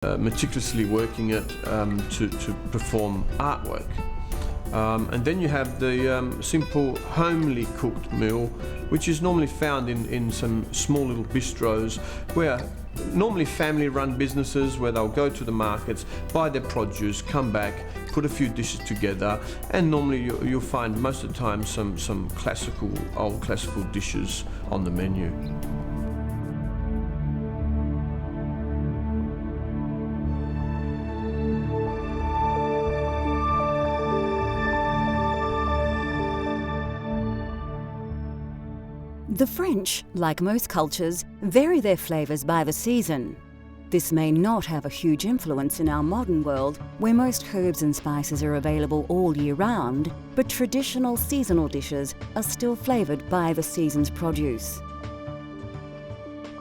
meticulously working it to perform artwork. And then you have the simple homely cooked meal, which is normally found in some small little bistros where normally family-run businesses where they'll go to the markets, buy their produce, come back, put a few dishes together, and normally you'll find most of the time some old classical dishes on the menu. The French, like most cultures, vary their flavours by the season. This may not have a huge influence in our modern world, where most herbs and spices are available all year round, but traditional seasonal dishes are still flavoured by the season's produce.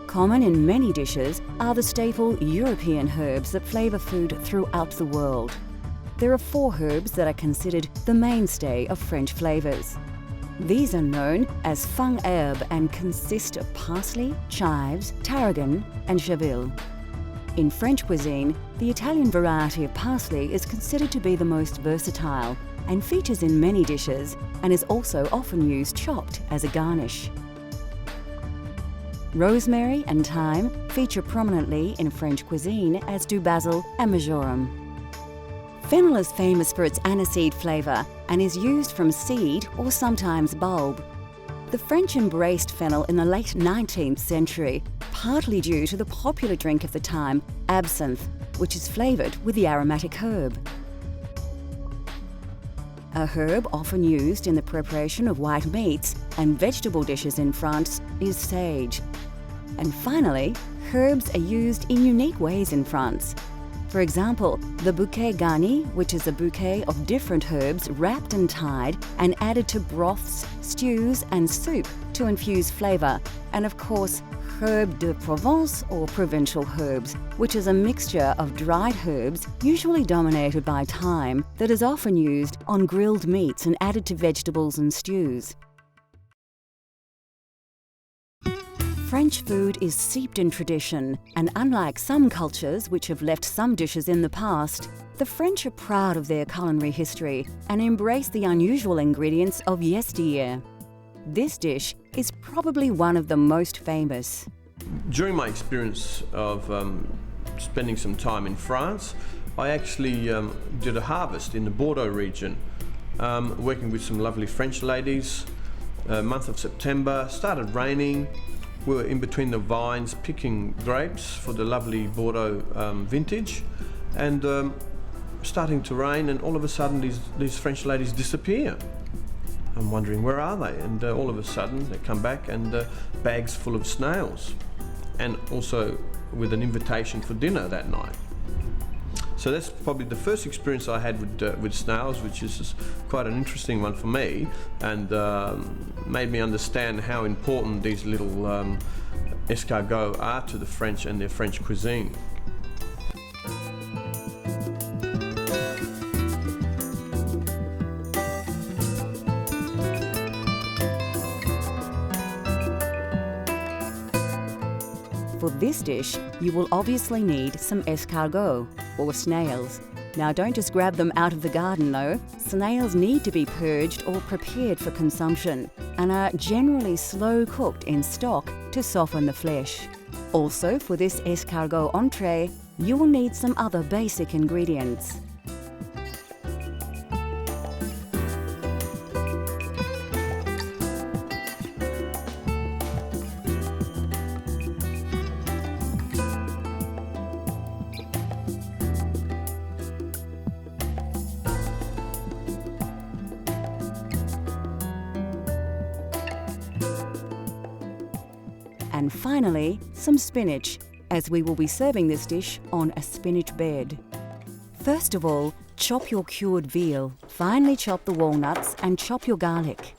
Common in many dishes are the staple European herbs that flavour food throughout the world. There are 4 herbs that are considered the mainstay of French flavours. These are known as fung herbe and consist of parsley, chives, tarragon and chervil. In French cuisine, the Italian variety of parsley is considered to be the most versatile and features in many dishes and is also often used chopped as a garnish. Rosemary and thyme feature prominently in French cuisine, as do basil and marjoram. Fennel is famous for its aniseed flavour and is used from seed or sometimes bulb. The French embraced fennel in the late 19th century, partly due to the popular drink of the time, absinthe, which is flavoured with the aromatic herb. A herb often used in the preparation of white meats and vegetable dishes in France is sage. And finally, herbs are used in unique ways in France. For example, the bouquet garni, which is a bouquet of different herbs wrapped and tied and added to broths, stews and soup to infuse flavour, and of course, herbe de Provence or provincial herbs, which is a mixture of dried herbs, usually dominated by thyme, that is often used on grilled meats and added to vegetables and stews. French food is steeped in tradition, and unlike some cultures which have left some dishes in the past, the French are proud of their culinary history and embrace the unusual ingredients of yesteryear. This dish is probably one of the most famous. During my experience of spending some time in France, I actually did a harvest in the Bordeaux region, working with some lovely French ladies. Month of September, started raining. We were in between the vines picking grapes for the lovely Bordeaux vintage, and starting to rain, and all of a sudden these French ladies disappear. I'm wondering, where are they? And all of a sudden they come back, and bags full of snails, and also with an invitation for dinner that night. So that's probably the first experience I had with snails, which is quite an interesting one for me, and made me understand how important these little escargots are to the French and their French cuisine. For this dish, you will obviously need some escargot, or snails. Now don't just grab them out of the garden though. Snails need to be purged or prepared for consumption, and are generally slow cooked in stock to soften the flesh. Also, for this escargot entree, you will need some other basic ingredients. And finally, some spinach, as we will be serving this dish on a spinach bed. First of all, chop your cured veal, finely chop the walnuts and chop your garlic.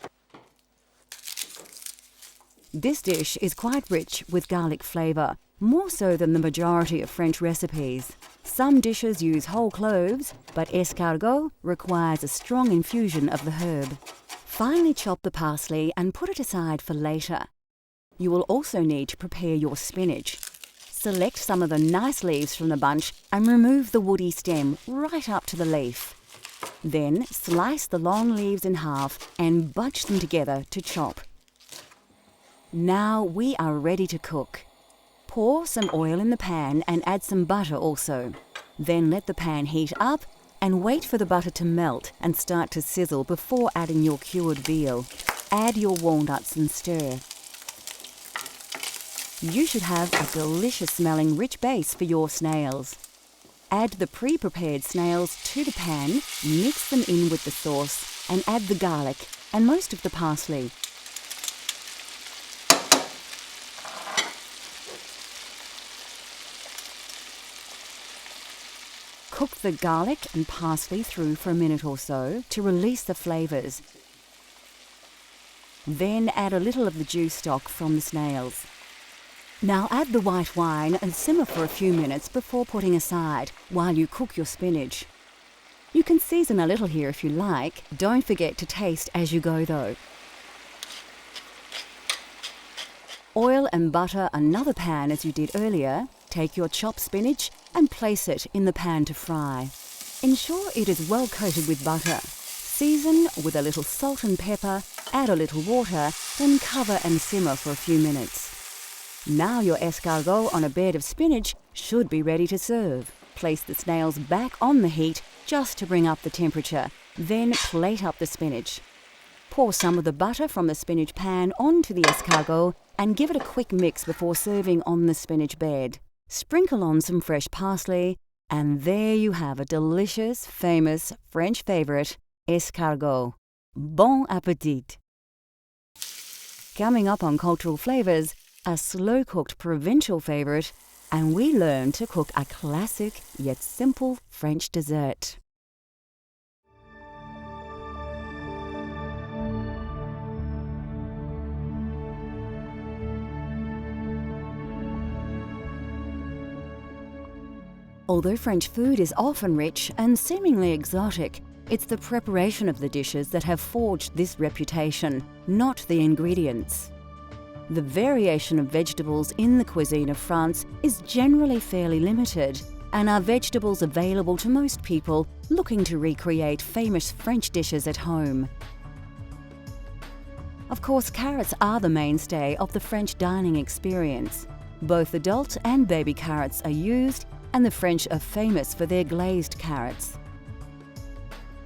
This dish is quite rich with garlic flavour, more so than the majority of French recipes. Some dishes use whole cloves, but escargot requires a strong infusion of the herb. Finely chop the parsley and put it aside for later. You will also need to prepare your spinach. Select some of the nice leaves from the bunch and remove the woody stem right up to the leaf. Then slice the long leaves in half and bunch them together to chop. Now we are ready to cook. Pour some oil in the pan and add some butter also. Then let the pan heat up and wait for the butter to melt and start to sizzle before adding your cured veal. Add your walnuts and stir. You should have a delicious smelling rich base for your snails. Add the pre-prepared snails to the pan, mix them in with the sauce and add the garlic and most of the parsley. Cook the garlic and parsley through for a minute or so to release the flavours. Then add a little of the juice stock from the snails. Now add the white wine and simmer for a few minutes before putting aside while you cook your spinach. You can season a little here if you like. Don't forget to taste as you go though. Oil and butter another pan as you did earlier. Take your chopped spinach and place it in the pan to fry. Ensure it is well coated with butter. Season with a little salt and pepper, add a little water, then cover and simmer for a few minutes. Now your escargot on a bed of spinach should be ready to serve. Place the snails back on the heat just to bring up the temperature, then plate up the spinach. Pour some of the butter from the spinach pan onto the escargot and give it a quick mix before serving on the spinach bed. Sprinkle on some fresh parsley, and there you have a delicious, famous French favourite, escargot. Bon appétit! Coming up on Cultural Flavours, a slow-cooked provincial favourite, and we learn to cook a classic yet simple French dessert. Although French food is often rich and seemingly exotic, it's the preparation of the dishes that have forged this reputation, not the ingredients. The variation of vegetables in the cuisine of France is generally fairly limited, and are vegetables available to most people looking to recreate famous French dishes at home. Of course, carrots are the mainstay of the French dining experience. Both adult and baby carrots are used, and the French are famous for their glazed carrots.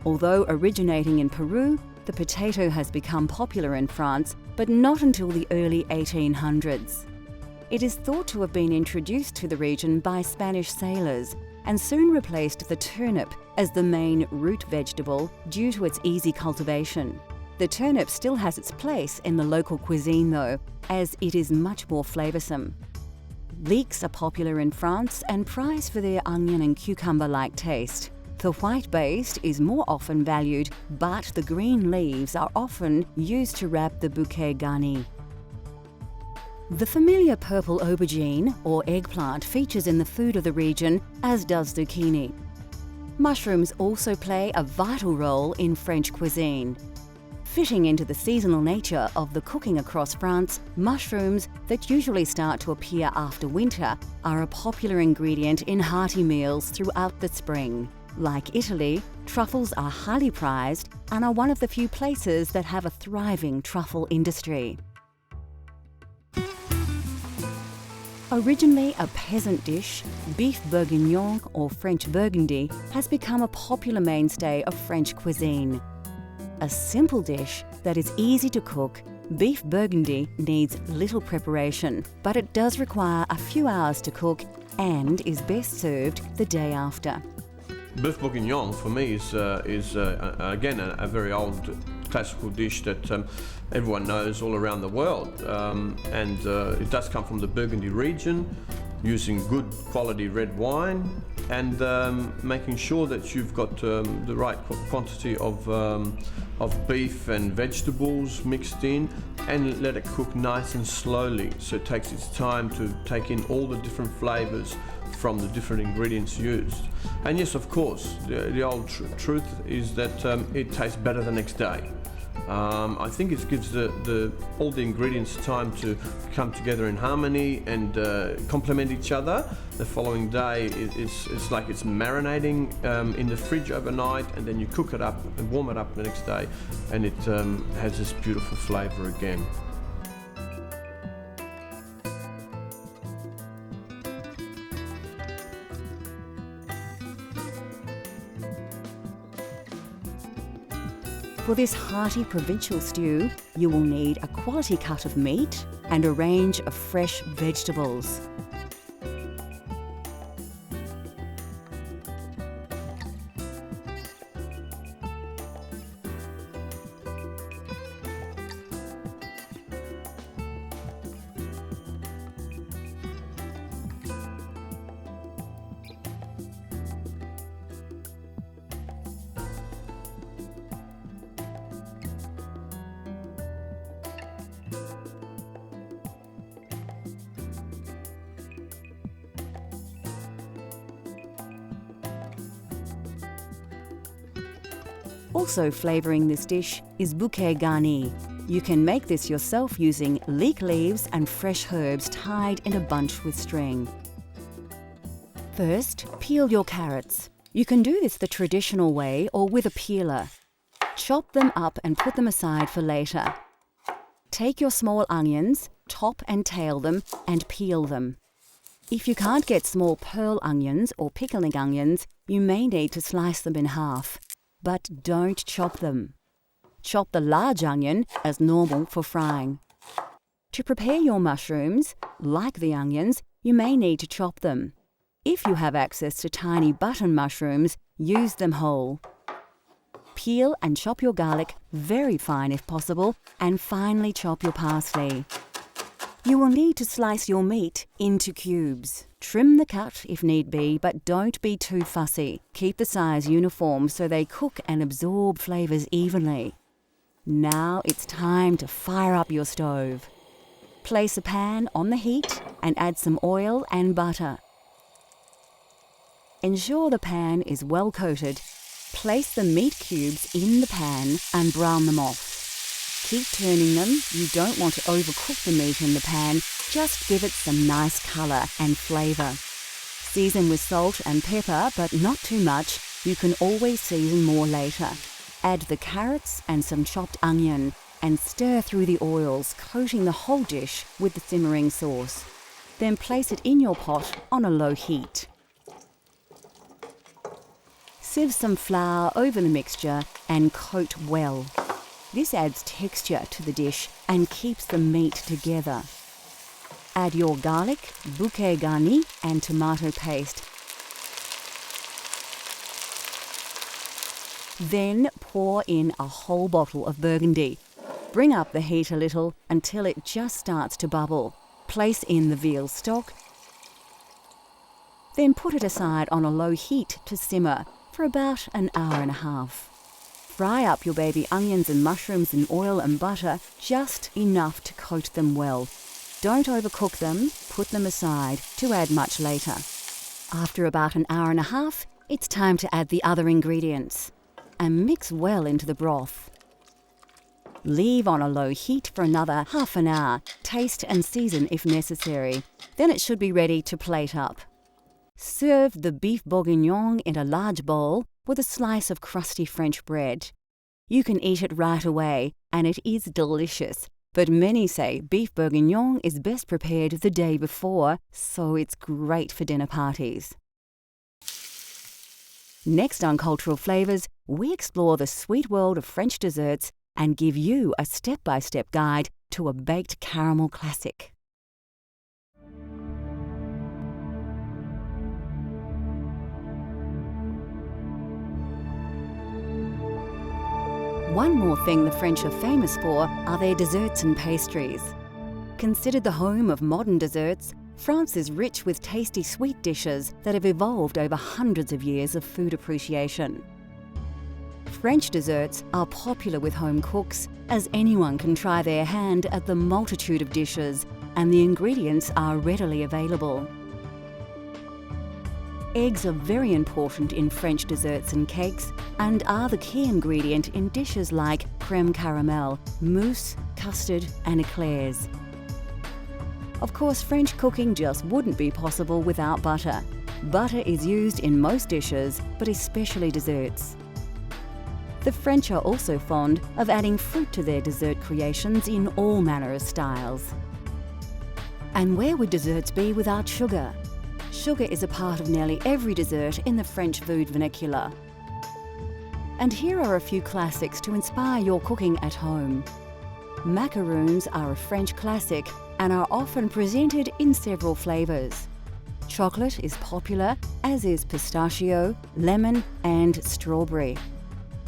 Although originating in Peru, the potato has become popular in France, but not until the early 1800s. It is thought to have been introduced to the region by Spanish sailors and soon replaced the turnip as the main root vegetable due to its easy cultivation. The turnip still has its place in the local cuisine though, as it is much more flavoursome. Leeks are popular in France and prized for their onion and cucumber-like taste. The white base is more often valued, but the green leaves are often used to wrap the bouquet garni. The familiar purple aubergine, or eggplant, features in the food of the region, as does zucchini. Mushrooms also play a vital role in French cuisine. Fitting into the seasonal nature of the cooking across France, mushrooms that usually start to appear after winter are a popular ingredient in hearty meals throughout the spring. Like Italy, truffles are highly prized and are one of the few places that have a thriving truffle industry. Originally a peasant dish, beef bourguignon or French burgundy has become a popular mainstay of French cuisine. A simple dish that is easy to cook, beef burgundy needs little preparation, but it does require a few hours to cook and is best served the day after. Beef bourguignon for me is again a very old classical dish that everyone knows all around the world, and it does come from the Burgundy region, using good quality red wine and making sure that you've got the right quantity of beef and vegetables mixed in, and let it cook nice and slowly, so it takes its time to take in all the different flavors from the different ingredients used. And yes, of course, the old truth is that it tastes better the next day. I think it gives all the ingredients time to come together in harmony and complement each other. The following day, it's like it's marinating in the fridge overnight, and then you cook it up and warm it up the next day, and it has this beautiful flavour again. For this hearty provincial stew, you will need a quality cut of meat and a range of fresh vegetables. Also flavouring this dish is bouquet garni. You can make this yourself using leek leaves and fresh herbs tied in a bunch with string. First, peel your carrots. You can do this the traditional way or with a peeler. Chop them up and put them aside for later. Take your small onions, top and tail them, and peel them. If you can't get small pearl onions or pickling onions, you may need to slice them in half. But don't chop them. Chop the large onion as normal for frying. To prepare your mushrooms, like the onions, you may need to chop them. If you have access to tiny button mushrooms, use them whole. Peel and chop your garlic very fine if possible, and finely chop your parsley. You will need to slice your meat into cubes. Trim the cut if need be, but don't be too fussy. Keep the size uniform so they cook and absorb flavours evenly. Now it's time to fire up your stove. Place a pan on the heat and add some oil and butter. Ensure the pan is well coated. Place the meat cubes in the pan and brown them off. Keep turning them. You don't want to overcook the meat in the pan, just give it some nice colour and flavour. Season with salt and pepper, but not too much. You can always season more later. Add the carrots and some chopped onion and stir through the oils, coating the whole dish with the simmering sauce. Then place it in your pot on a low heat. Sieve some flour over the mixture and coat well. This adds texture to the dish and keeps the meat together. Add your garlic, bouquet garni and tomato paste. Then pour in a whole bottle of Burgundy. Bring up the heat a little until it just starts to bubble. Place in the veal stock. Then put it aside on a low heat to simmer for about an hour and a half. Fry up your baby onions and mushrooms in oil and butter, just enough to coat them well. Don't overcook them, put them aside to add much later. After about an hour and a half, it's time to add the other ingredients and mix well into the broth. Leave on a low heat for another half an hour. Taste and season if necessary. Then it should be ready to plate up. Serve the beef bourguignon in a large bowl with a slice of crusty French bread. You can eat it right away, and it is delicious. But many say beef bourguignon is best prepared the day before, so it's great for dinner parties. Next on Cultural Flavours, we explore the sweet world of French desserts and give you a step-by-step guide to a baked caramel classic. One more thing the French are famous for are their desserts and pastries. Considered the home of modern desserts, France is rich with tasty sweet dishes that have evolved over hundreds of years of food appreciation. French desserts are popular with home cooks, as anyone can try their hand at the multitude of dishes, and the ingredients are readily available. Eggs are very important in French desserts and cakes and are the key ingredient in dishes like crème caramel, mousse, custard and eclairs. Of course, French cooking just wouldn't be possible without butter. Butter is used in most dishes, but especially desserts. The French are also fond of adding fruit to their dessert creations in all manner of styles. And where would desserts be without sugar? Sugar is a part of nearly every dessert in the French food vernacular. And here are a few classics to inspire your cooking at home. Macaroons are a French classic and are often presented in several flavours. Chocolate is popular, as is pistachio, lemon and strawberry.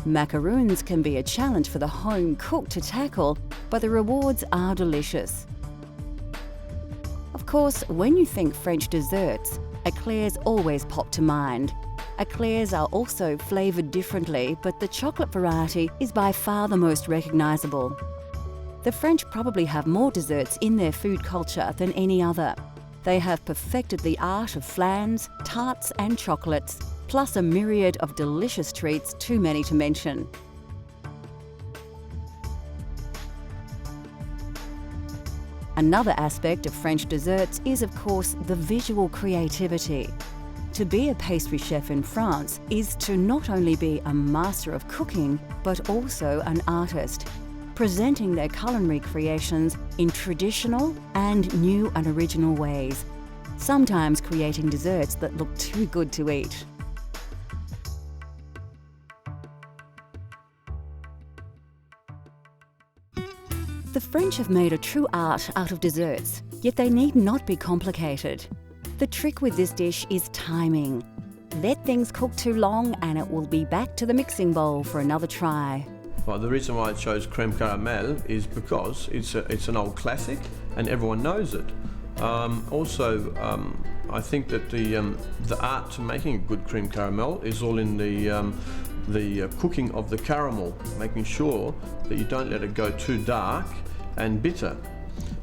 Macaroons can be a challenge for the home cook to tackle, but the rewards are delicious. Of course, when you think French desserts, eclairs always pop to mind. Eclairs are also flavoured differently, but the chocolate variety is by far the most recognisable. The French probably have more desserts in their food culture than any other. They have perfected the art of flans, tarts and chocolates, plus a myriad of delicious treats too many to mention. Another aspect of French desserts is, of course, the visual creativity. To be a pastry chef in France is to not only be a master of cooking, but also an artist, presenting their culinary creations in traditional and new and original ways, sometimes creating desserts that look too good to eat. The French have made a true art out of desserts, yet they need not be complicated. The trick with this dish is timing. Let things cook too long and it will be back to the mixing bowl for another try. Well, the reason why I chose crème caramel is because it's an old classic and everyone knows it. I think that the art to making a good crème caramel is all in the cooking of the caramel, making sure that you don't let it go too dark and bitter.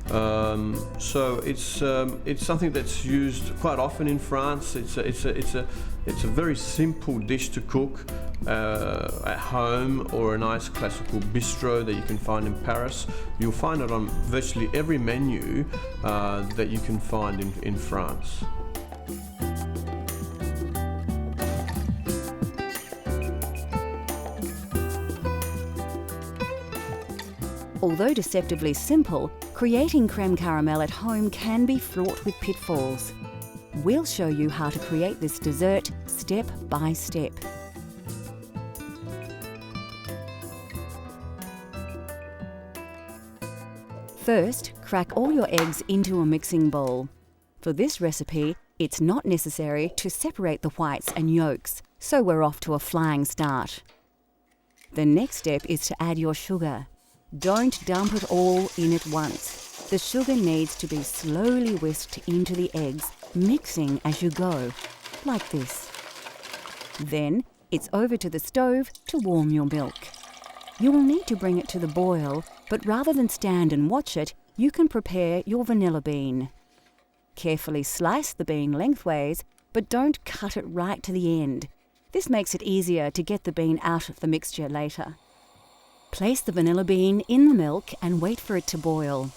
So it's something that's used quite often in France. It's a very simple dish to cook at home or a nice classical bistro that you can find in Paris. You'll find it on virtually every menu that you can find in France. Although deceptively simple, creating crème caramel at home can be fraught with pitfalls. We'll show you how to create this dessert step by step. First, crack all your eggs into a mixing bowl. For this recipe, it's not necessary to separate the whites and yolks, so we're off to a flying start. The next step is to add your sugar. Don't dump it all in at once. The sugar needs to be slowly whisked into the eggs, mixing as you go, like this. Then it's over to the stove to warm your milk. You will need to bring it to the boil, but rather than stand and watch it, you can prepare your vanilla bean. Carefully slice the bean lengthways, but don't cut it right to the end. This makes it easier to get the bean out of the mixture later. Place the vanilla bean in the milk and wait for it to boil.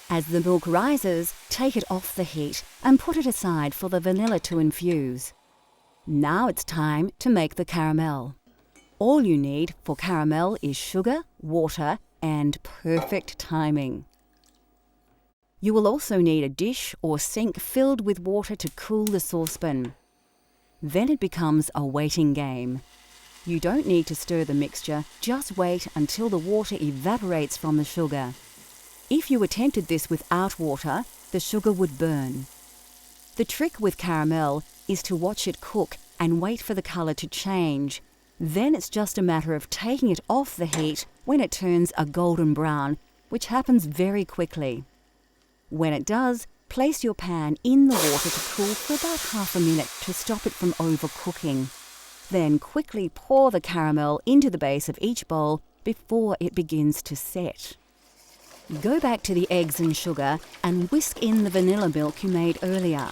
As the milk rises, take it off the heat and put it aside for the vanilla to infuse. Now it's time to make the caramel. All you need for caramel is sugar, water, and perfect timing. You will also need a dish or sink filled with water to cool the saucepan. Then it becomes a waiting game. You don't need to stir the mixture, just wait until the water evaporates from the sugar. If you attempted this without water, the sugar would burn. The trick with caramel is to watch it cook and wait for the colour to change. Then it's just a matter of taking it off the heat when it turns a golden brown, which happens very quickly. When it does, place your pan in the water to cool for about half a minute to stop it from overcooking. Then quickly pour the caramel into the base of each bowl before it begins to set. Go back to the eggs and sugar and whisk in the vanilla milk you made earlier.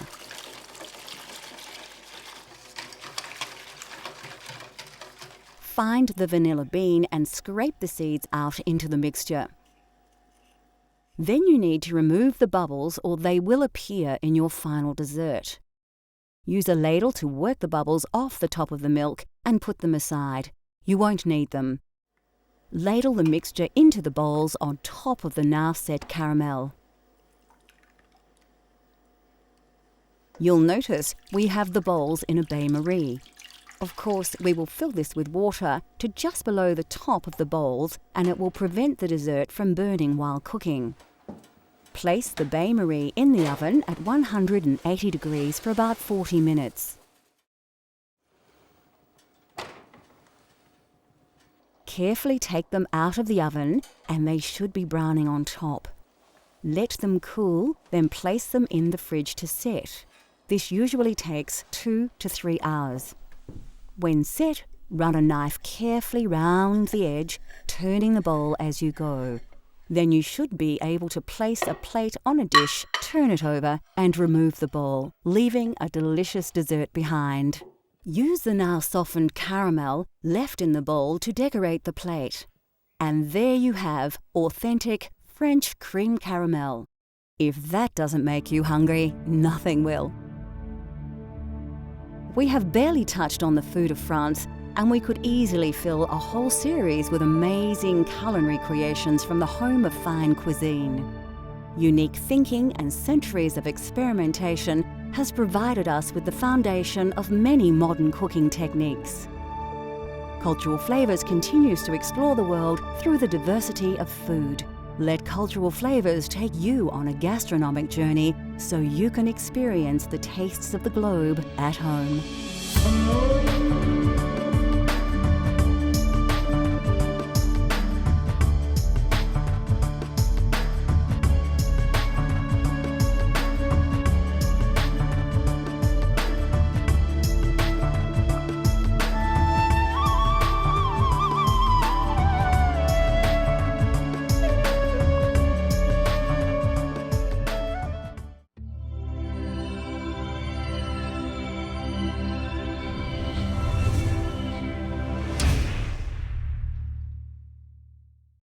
find the vanilla bean and scrape the seeds out into the mixture. Then you need to remove the bubbles or they will appear in your final dessert. Use a ladle to work the bubbles off the top of the milk and put them aside. You won't need them. Ladle the mixture into the bowls on top of the now set caramel. You'll notice we have the bowls in a bain-marie. Of course, we will fill this with water to just below the top of the bowls, and it will prevent the dessert from burning while cooking. Place the bain-marie in the oven at 180 degrees for about 40 minutes. Carefully take them out of the oven and they should be browning on top. Let them cool, then place them in the fridge to set. This usually takes 2 to 3 hours. When set, run a knife carefully round the edge, turning the bowl as you go. Then you should be able to place a plate on a dish, turn it over, and remove the bowl, leaving a delicious dessert behind. Use the now softened caramel left in the bowl to decorate the plate. And there you have authentic French cream caramel. If that doesn't make you hungry, nothing will. We have barely touched on the food of France, and we could easily fill a whole series with amazing culinary creations from the home of fine cuisine. Unique thinking and centuries of experimentation has provided us with the foundation of many modern cooking techniques. Cultural Flavours continues to explore the world through the diversity of food. Let Cultural Flavours take you on a gastronomic journey so you can experience the tastes of the globe at home.